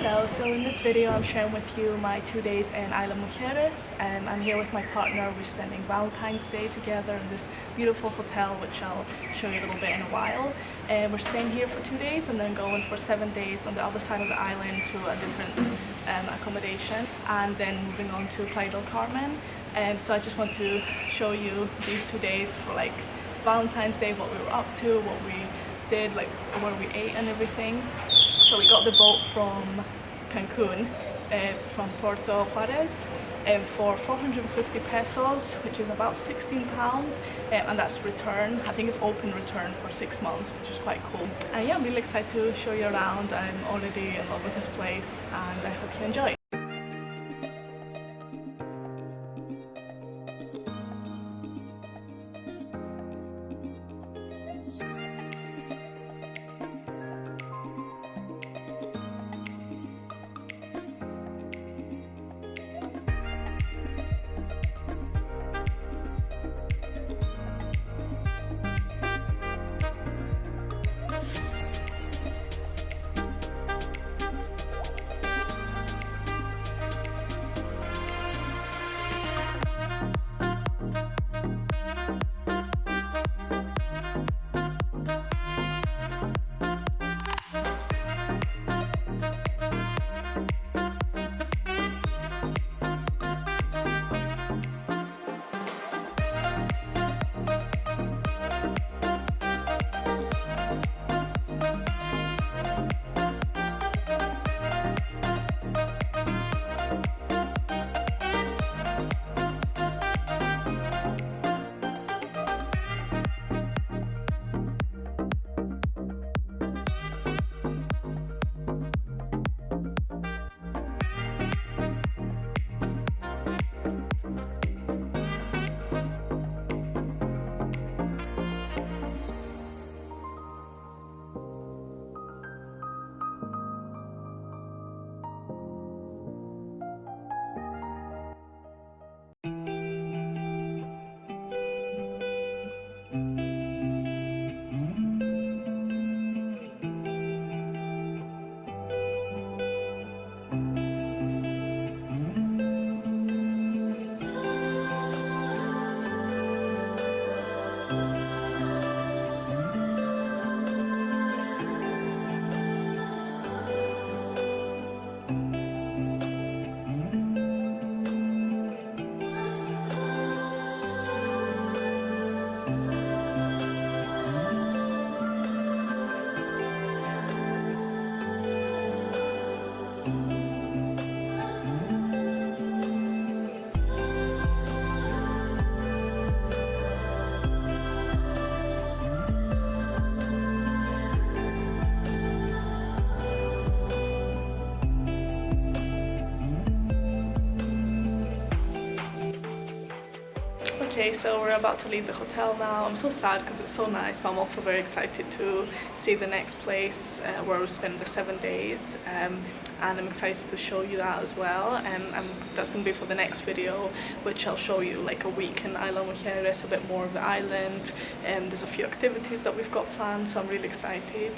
Hello, so in this video I'm sharing with you my 2 days in Isla Mujeres. I'm here with my partner. We're spending Valentine's Day together in this beautiful hotel, which I'll show you a little bit in a while. We're staying here for 2 days and then going for 7 days on the other side of the island to a different accommodation, and then moving on to Playa Norte. So I just want to show you these 2 days for like Valentine's Day, what we were up to, what we did, like where we ate and everything. So we got the boat from Cancun, from Puerto Juarez, for 450 pesos, which is about 16 pounds, and that's return. I think it's open return for 6 months, which is quite cool. And yeah, I'm really excited to show you around. I'm already in love with this place and I hope you enjoy. Okay, so we're about to leave the hotel now. I'm so sad because it's so nice, but I'm also very excited to see the next place where we'll spend the 7 days, and I'm excited to show you that as well. And that's going to be for the next video, which I'll show you like a week in Isla Mujeres, a bit more of the island, and there's a few activities that we've got planned, so I'm really excited.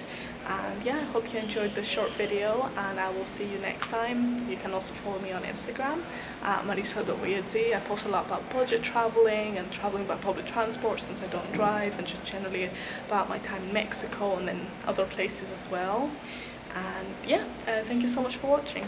And yeah, I hope you enjoyed this short video, and I will see you next time. You can also follow me on Instagram at marisa.weirdz. I post a lot about budget traveling and traveling by public transport since I don't drive, and just generally about my time in Mexico and then other places as well. And yeah, thank you so much for watching.